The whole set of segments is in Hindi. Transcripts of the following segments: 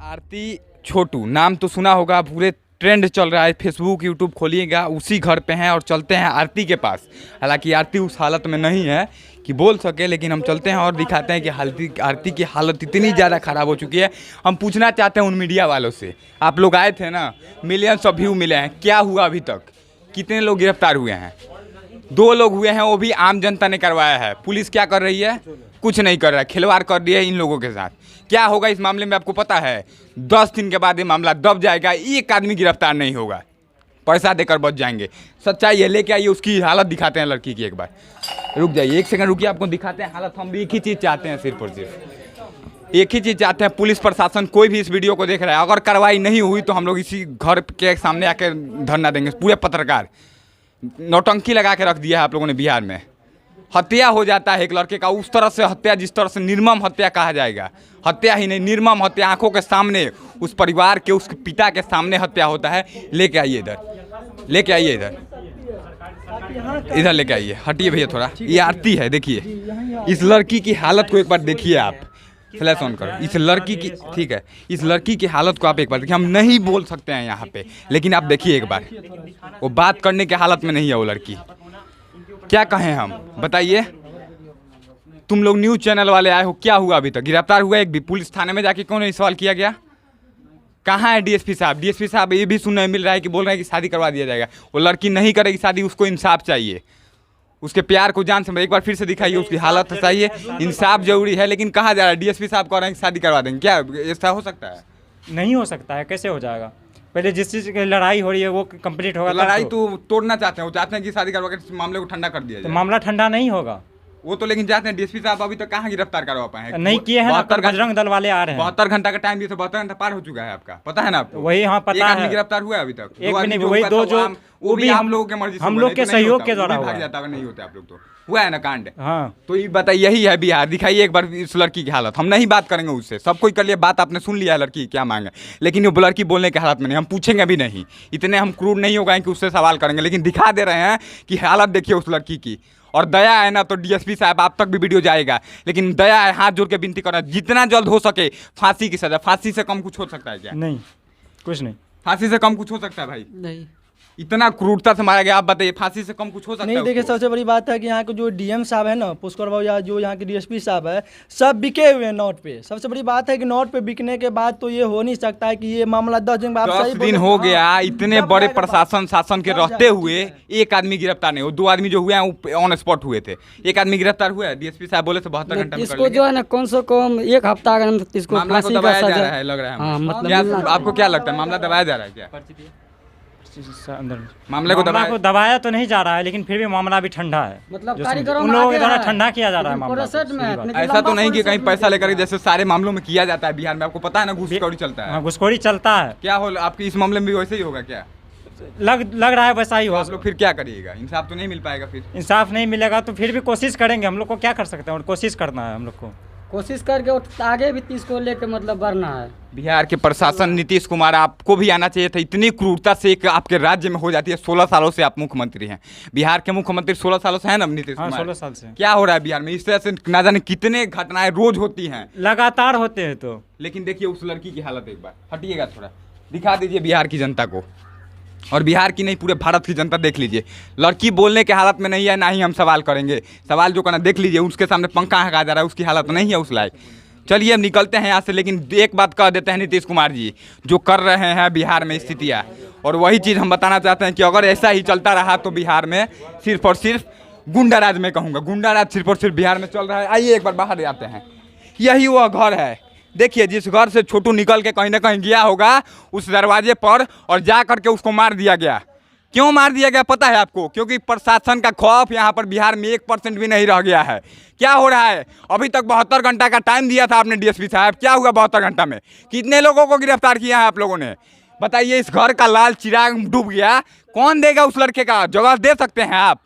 आरती छोटू नाम तो सुना होगा, पूरे ट्रेंड चल रहा है, फेसबुक यूट्यूब खोलिएगा उसी घर पे हैं और चलते हैं आरती के पास। हालांकि आरती उस हालत में नहीं है कि बोल सके, लेकिन हम चलते हैं और दिखाते हैं कि आरती की हालत इतनी ज़्यादा ख़राब हो चुकी है। हम पूछना चाहते हैं उन मीडिया वालों से, आप लोग आए थे ना, मिलियंस ऑफ व्यू मिले हैं, क्या हुआ अभी तक, कितने लोग गिरफ्तार हुए हैं? 2 लोग हुए हैं, वो भी आम जनता ने करवाया है। पुलिस क्या कर रही है? कुछ नहीं कर रहा है, खिलवाड़ कर दिया है इन लोगों के साथ। क्या होगा इस मामले में आपको पता है? 10 दिन के बाद ये मामला दब जाएगा, एक आदमी गिरफ्तार नहीं होगा, पैसा देकर बच जाएंगे। सच्चाई है, लेके आइए, उसकी हालत दिखाते हैं लड़की की। एक बार रुक जाइए, 1 सेकंड रुकिए, आपको दिखाते हैं हालत। हम भी एक ही चीज़ चाहते हैं, सिर्फ और सिर्फ एक ही चीज़ चाहते हैं। पुलिस प्रशासन कोई भी इस वीडियो को देख रहा है, अगर कार्रवाई नहीं हुई तो हम लोग इसी घर के सामने आकर धरना देंगे। पूरे पत्रकार नौटंकी लगा के रख दिया है आप लोगों ने बिहार में। हत्या हो जाता है एक लड़के का, उस तरह से हत्या, जिस तरह से निर्मम हत्या कहा जाएगा, हत्या ही नहीं निर्मम हत्या, आंखों के सामने, उस परिवार के, उस पिता के सामने हत्या होता है। लेके आइए इधर, लेके आइए इधर, इधर लेके आइए, हटिए भैया थोड़ा। ये आरती है, देखिए इस लड़की की हालत को एक बार देखिए आप, फ्लैश ऑन करो। इस लड़की की, ठीक है, इस लड़की की हालत को आप एक बार देखिए। हम नहीं बोल सकते हैं यहाँ पे, लेकिन आप देखिए एक बार, वो बात करने के हालत में नहीं है वो लड़की। क्या कहें हम, बताइए। तुम लोग न्यूज़ चैनल वाले आए हो, क्या हुआ अभी तक? गिरफ्तार हुआ एक भी? पुलिस थाने में जाके क्यों नहीं सवाल किया गया? कहाँ है डीएसपी साहब? डीएसपी साहब ये भी सुनने मिल रहा है कि बोल रहे हैं कि शादी करवा दिया जाएगा। वो लड़की नहीं करेगी शादी, उसको इंसाफ चाहिए, उसके प्यार को जान समझ। एक बार फिर से दिखाइए, उसकी हालत चाहिए, इंसाफ जरूरी है। लेकिन कहाँ जा रहा है? डीएसपी साहब कह रहे हैं कि शादी करवा देंगे। क्या ऐसा हो सकता है? नहीं हो सकता है, कैसे हो जाएगा? पहले जिस चीज़ की लड़ाई हो रही है वो कंप्लीट होगा। लड़ाई तो तोड़ना चाहते हैं, वो चाहते हैं कि शादी करवा के मामले को ठंडा कर दिया जाए। तो मामला ठंडा नहीं होगा वो तो, लेकिन चाहते हैं। डीएसपी साहब अभी तक कहाँ गिरफ्तार करवा पाए हैं? नहीं किए हैं ना, बजरंग दल वाले आ रहे हैं। 72 घंटा का टाइम दिए, तो 72 घंटा पार हो चुका है आपका, पता है ना आपको? वही, हाँ पता है। एक आदमी गिरफ्तार हुआ है अभी तक? एक भी नहीं, वही 2 जो वो भी हम लोगों के मर्जी से, हम लोग के सहयोग के द्वारा भाग जाता अगर नहीं होता आप लोग तो। हुआ है ना कांड? हाँ, तो ये बताइए, यही है बिहार। दिखाइए एक बार इस लड़की की हालत। हम नहीं बात करेंगे उससे, सब कोई कर लिया बात, आपने सुन लिया है लड़की क्या मांगे, लेकिन वो लड़की बोलने के हालत में नहीं। हम पूछेंगे भी नहीं, इतने हम क्रूर नहीं हो गए कि उससे सवाल करेंगे, लेकिन दिखा दे रहे हैं कि हालत देखिए उस लड़की की। और दया है ना तो डीएसपी साहब आप तक भी वीडियो जाएगा, लेकिन दया है, हाथ जोड़ के विनती करना, जितना जल्द हो सके फांसी की सजा। फांसी से कम कुछ हो सकता है क्या? नहीं, कुछ नहीं। फांसी से कम कुछ हो सकता है भाई? नहीं, इतना क्रूरता से मारा गया, आप बताइए फांसी से कम कुछ हो सकता है? नहीं देखिए, सबसे बड़ी बात है कि यहाँ के जो डीएम साहब है ना, पुष्कर बाबू, या जो यहाँ के डीएसपी साहब है, सब बिके हुए हैं नोट पे। सबसे बड़ी बात है कि नोट पे बिकने के बाद तो ये हो नहीं सकता है कि ये मामला 10 दिन बाद, 10 दिन हो गया, इतने बड़े प्रशासन शासन के रहते हुए एक आदमी गिरफ्तार नहीं हो। 2 आदमी जो हुए हैं वो ऑन स्पॉट हुए थे, एक आदमी गिरफ्तार हुआ है। डीएसपी साहब बोले तो 72 घंटा में कर इसको जो है ना कम से कम 1 हफ्ता का इसको मामला को दबाया जा रहा है, लग रहा है। हाँ, मतलब क्या आपको क्या लगता है, मामला दबाया जा रहा है क्या? मामले को दबाया तो नहीं जा रहा है, लेकिन फिर भी मामला अभी ठंडा है। मतलब उन लोगों के द्वारा ठंडा किया जा रहा है मामला। ऐसा तो नहीं कि कहीं पैसा लेकर, जैसे सारे मामलों में किया जाता है बिहार में, आपको पता है ना, घूसखोरी चलता है। घुसखोरी चलता है। क्या हो आपकी इस मामले में भी वैसे ही होगा क्या? लग रहा है वैसा ही होगा। आप लोग फिर क्या करिएगा? इंसाफ तो नहीं मिल पाएगा? फिर इंसाफ नहीं मिलेगा तो फिर भी कोशिश करेंगे। हम लोग को क्या कर सकते हैं, और कोशिश करना है हम लोग को, कोशिश करके आगे भी 30 को लेकर मतलब बढ़ना है। बिहार के प्रशासन, नीतीश कुमार, आपको भी आना चाहिए था। इतनी क्रूरता से एक आपके राज्य में हो जाती है। 16 सालों से आप मुख्यमंत्री हैं, बिहार के मुख्यमंत्री 16 सालों से हैं ना नीतीश कुमार? 16 साल से। क्या हो रहा है बिहार में? इस तरह से ना जाने कितने घटनाएं रोज होती हैं, लगातार होते हैं। तो लेकिन देखिए उस लड़की की हालत, एक बार हटिएगा थोड़ा, दिखा दीजिए बिहार की जनता को, और बिहार की नहीं पूरे भारत की जनता देख लीजिए। लड़की बोलने के हालत में नहीं है, ना ही हम सवाल करेंगे। सवाल जो करना देख लीजिए, उसके सामने पंखा हका जा रहा है, उसकी हालत नहीं है उस लायक। चलिए अब निकलते हैं यहाँ से, लेकिन एक बात कह देते हैं नीतीश कुमार जी, जो कर रहे हैं बिहार में स्थितियाँ, और वही चीज़ हम बताना चाहते हैं कि अगर ऐसा ही चलता रहा तो बिहार में सिर्फ और सिर्फ गुंडाराज, में कहूँगा गुंडाराज सिर्फ और सिर्फ बिहार में चल रहा है। आइए एक बार बाहर आते हैं, यही वो घर है। देखिए जिस घर से छोटू निकल के कहीं ना कहीं गया होगा, उस दरवाजे पर, और जा करके उसको मार दिया गया। क्यों मार दिया गया पता है आपको? क्योंकि प्रशासन का खौफ यहाँ पर बिहार में 1% भी नहीं रह गया है। क्या हो रहा है? अभी तक 72 घंटा का टाइम दिया था आपने डीएसपी साहब, क्या हुआ 72 घंटा में? कितने लोगों को गिरफ्तार किया है आप लोगों ने? बताइए, इस घर का लाल चिराग डूब गया, कौन देगा उस लड़के का? जवाब दे सकते हैं आप?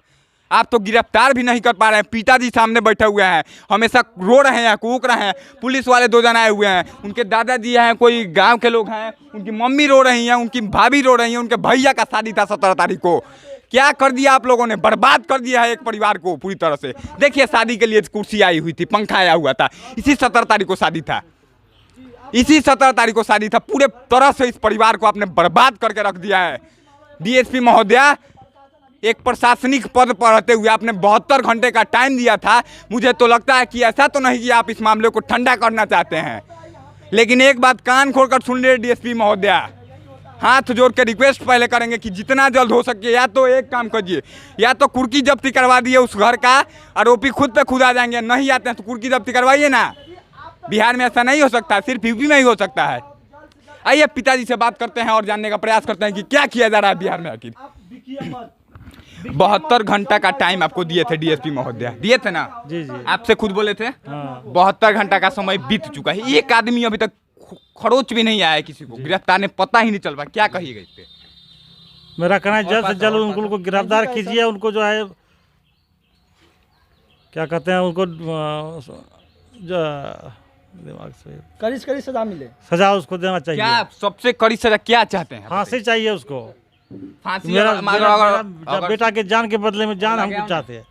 आप तो गिरफ्तार भी नहीं कर पा रहे हैं। पिताजी सामने बैठे हुए हैं, हमेशा रो रहे हैं, कूक रहे हैं। पुलिस वाले 2 जन आए हुए हैं, उनके दादाजी हैं, कोई गांव के लोग हैं, उनकी मम्मी रो रही हैं, उनकी भाभी रो रही हैं, उनके भैया का शादी था 17 तारीख को। क्या कर दिया आप लोगों ने? बर्बाद कर दिया है एक परिवार को पूरी तरह से। देखिए शादी के लिए कुर्सी आई हुई थी, पंखा आया हुआ था, इसी 17 तारीख को शादी था। इसी 17 तारीख को शादी था। पूरे तरह से इस परिवार को आपने बर्बाद करके रख दिया है। डीएसपी महोदया, एक प्रशासनिक पद पर रहते हुए आपने 72 घंटे का टाइम दिया था। मुझे तो लगता है कि ऐसा तो नहीं कि आप इस मामले को ठंडा करना चाहते हैं, लेकिन एक बात कान खोलकर सुन ले डीएसपी महोदया, हाथ जोड़ के रिक्वेस्ट पहले करेंगे कि जितना जल्द हो सके या तो एक काम कीजिए, या तो कुर्की जब्ती करवा दिए उस घर का, आरोपी खुद पे खुद आ जाएंगे। नहीं आते हैं तो कुर्की जब्ती करवाइए ना। बिहार में ऐसा नहीं हो सकता, सिर्फ यूपी में ही हो सकता है। आइए पिताजी से बात करते हैं और जानने का प्रयास करते हैं कि क्या किया जा रहा है बिहार में आखिर। 72 घंटा का टाइम आपको दिए थे डीएसपी महोदया, दिए थे ना? जी जी। आपसे खुद बोले थे। हाँ। 72 घंटा का समय बीत चुका है, एक आदमी अभी तक खरोच भी नहीं आया है, किसी को गिरफ्तार ने पता ही नहीं चल रहा। क्या कहिएगा इस पे? मेरा कहना है जल्द से जल्द उनको गिरफ्तार कीजिए। उनको जो है क्या कहते हैं, उनको दिमाग से कड़ी सजा मिले, सजा उसको देना चाहिए। क्या सबसे कड़ी सजा क्या चाहते हैं? फांसी चाहिए उसको। फांसी मेरा बेटा के जान के बदले में जान हमको चाहते हैं,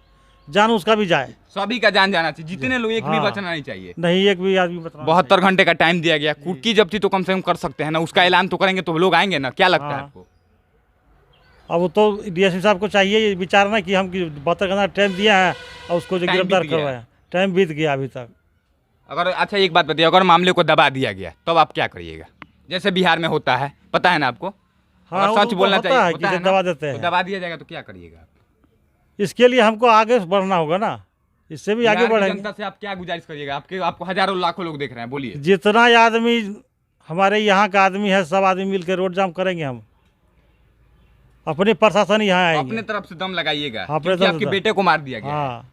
जान उसका भी जाए। सभी का जान जाना चाहिए, जितने लोग, एक भी हाँ। बचना नहीं चाहिए। नहीं एक भी आदमी बता। 72 घंटे का टाइम दिया गया, कुर्की जब्ती तो कम से कम कर सकते हैं ना, उसका ऐलान तो करेंगे तो लोग आएंगे ना। क्या लगता है हाँ। आपको? अब वो तो डीएसपी साहब को चाहिए ये विचारना कि हम 72 घंटा टाइम दिया है और उसको जो टाइम गिरफ्तार बीत गया। करवाया। टाइम बीत गया अभी तक। अगर अच्छा एक बात बताइए, अगर मामले को दबा दिया गया तब आप क्या करिएगा? जैसे बिहार में होता है, पता है ना आपको? हाँ, अगर सच वो बोलना होता चाहिए, है होता कि है ना? दबा देते हैं। तो दबा दिया जाएगा तो क्या करिएगा? इसके लिए हमको आगे बढ़ना होगा ना, इससे भी आगे बिहार की बढ़ेंगे। जनता से आप क्या गुजारिश करिएगा? आपको हजारों लाखों लोग देख रहे हैं, बोलिए। जितना आदमी हमारे यहाँ का आदमी है, सब आदमी मिलकर रोड जाम करेंगे हम। अपने प्रशासन यहाँ आएंगे। अपने तरफ से दम लगाइएगा, हाँ, अपने क्योंकि तरफ आपके से। बेटे को मार दिया गया है। हाँ।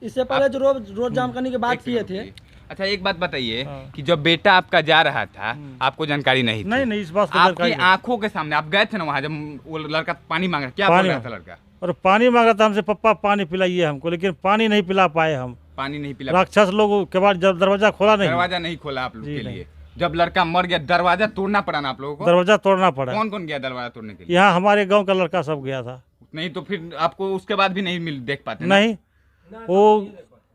इससे पहले जो रोड जाम करने की बात एक किए सेकंड थे। रुकिए। अच्छा एक बात बताइए हाँ। कि जब बेटा आपका जा रहा था, आपको जानकारी नहीं थी? नहीं इस बात से आपकी जानकारी नहीं। आंखों के सामने आप गए थे ना वहाँ, जब वो लड़का पानी मांग रहा, क्या पानी बोल रहा था लड़का? और पानी मांग रहा था हमसे, पप्पा पानी पिलाइए हमको, लेकिन पानी नहीं पिला पाए हम। पानी नहीं पिला, राक्षस लोग के बाद जब दरवाजा खोला नहीं, दरवाजा नहीं खोला आप लोग जी, के नहीं। लिए। जब लड़का मर गया, दरवाजा तोड़ना पड़ा ना आप लोगों को? दरवाजा तोड़ना पड़ा। कौन कौन गया दरवाजा तोड़ने के लिए? यहाँ हमारे गांव का लड़का सब गया था। नहीं तो फिर आपको उसके बाद भी नहीं देख पाते ना? नहीं, वो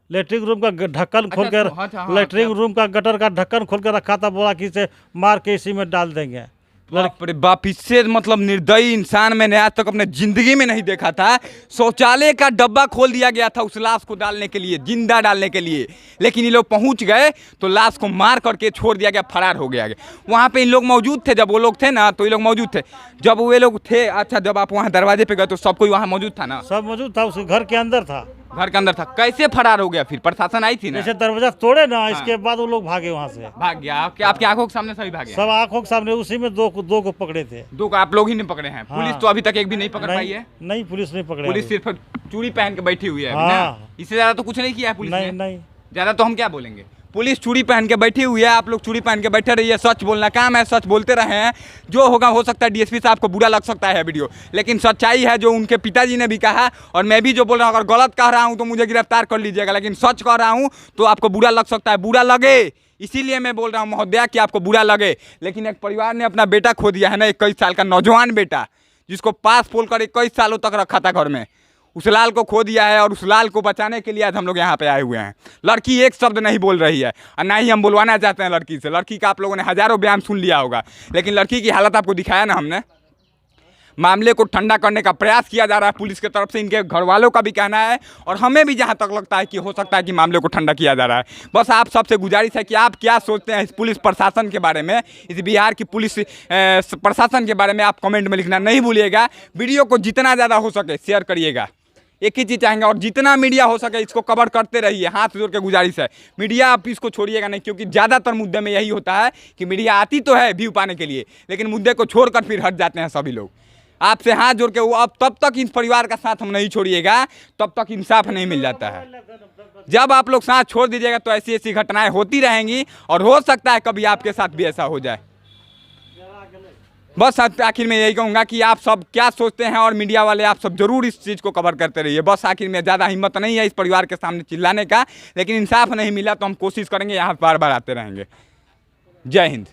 लेटरिन रूम का ढक्कन खोल कर, हाँ, लेटरिन रूम का गटर का ढक्कन खोल कर रखा था, बोला कि इसे मार के इसी में डाल देंगे। बाप रे बाप, इससे मतलब निर्दयी इंसान मैंने आज तक अपने जिंदगी में नहीं देखा था। शौचालय का डब्बा खोल दिया गया था उस लाश को डालने के लिए, जिंदा डालने के लिए, लेकिन ये लोग पहुंच गए तो लाश को मार करके छोड़ दिया गया, फरार हो गया। वहाँ पे इन लोग मौजूद थे, जब वो लोग थे ना तो ये लोग मौजूद थे, जब वे लोग थे। अच्छा जब आप वहाँ दरवाजे पे गए तो सब कोई वहाँ मौजूद था ना? सब मौजूद था, उसके घर के अंदर था। घर के अंदर था। कैसे फरार हो गया? फिर प्रशासन आई थी ना? जैसे दरवाजा तोड़े ना, इसके बाद वो लोग भागे वहाँ से। भाग गया? आपकी आंखों के सामने सभी भागे? सब आंखों के सामने, उसी में दो को पकड़े थे। दो को आप लोग ही नहीं पकड़े हैं? हाँ। पुलिस तो अभी तक एक भी नहीं पकड़ पाई है? नहीं पुलिस नहीं पकड़े। पुलिस अभी। सिर्फ चूड़ी पहन के बैठी हुई है अभी हाँ। ना? इससे ज्यादा तो कुछ नहीं किया है पुलिस नहीं ने। नहीं ज्यादा तो हम क्या बोलेंगे? पुलिस चूड़ी पहन के बैठी हुई है, आप लोग चूड़ी पहन के बैठे रहिए। सच बोलना काम है, सच बोलते रहे हैं। जो होगा हो सकता है डीएसपी साहब को बुरा लग सकता है वीडियो, लेकिन सच्चाई है जो उनके पिताजी ने भी कहा, और मैं भी जो बोल रहा हूँ, अगर गलत कह रहा हूँ तो मुझे गिरफ्तार कर लीजिएगा, लेकिन सच कह रहा हूँ तो आपको बुरा लग सकता है। बुरा लगे इसीलिए मैं बोल रहा हूँ महोदया कि आपको बुरा लगे, लेकिन एक परिवार ने अपना बेटा खो दिया है ना, 21 साल का नौजवान बेटा, जिसको पास पोल कर 21 सालों तक रखा था घर में, उस लाल को खो दिया है। और उस लाल को बचाने के लिए आज हम लोग यहाँ पे आए हुए हैं। लड़की एक शब्द नहीं बोल रही है, और ना ही हम बुलवाना चाहते हैं लड़की से। लड़की का आप लोगों ने हजारों बयान सुन लिया होगा, लेकिन लड़की की हालत आपको दिखाया ना हमने। मामले को ठंडा करने का प्रयास किया जा रहा है पुलिस की तरफ से, इनके घर वालों का भी कहना है, और हमें भी जहां तक लगता है कि हो सकता है कि मामले को ठंडा किया जा रहा है। बस आप सबसे गुजारिश है कि आप क्या सोचते हैं इस पुलिस प्रशासन के बारे में, इस बिहार की पुलिस प्रशासन के बारे में आप कमेंट में लिखना नहीं भूलिएगा। वीडियो को जितना ज़्यादा हो सके शेयर करिएगा, एक ही चीज़ चाहेंगे, और जितना मीडिया हो सके इसको कवर करते रहिए। हाथ जोड़ के गुजारिश है, मीडिया आप इसको छोड़िएगा नहीं, क्योंकि ज़्यादातर मुद्दे में यही होता है कि मीडिया आती तो है व्यू पाने के लिए, लेकिन मुद्दे को छोड़कर फिर हट जाते हैं सभी लोग। आपसे हाथ जोड़ के वो अब तब तक इस परिवार का साथ हम नहीं छोड़िएगा, तब तक इंसाफ नहीं मिल जाता है। जब आप लोग साथ छोड़ दीजिएगा तो ऐसी ऐसी घटनाएं होती रहेंगी, और हो सकता है कभी आपके साथ भी ऐसा हो जाए। बस आखिर में यही कहूँगा कि आप सब क्या सोचते हैं, और मीडिया वाले आप सब जरूर इस चीज़ को कवर करते रहिए। बस आखिर में ज़्यादा हिम्मत नहीं है इस परिवार के सामने चिल्लाने का, लेकिन इंसाफ नहीं मिला तो हम कोशिश करेंगे, यहाँ बार बार आते रहेंगे। जय हिंद।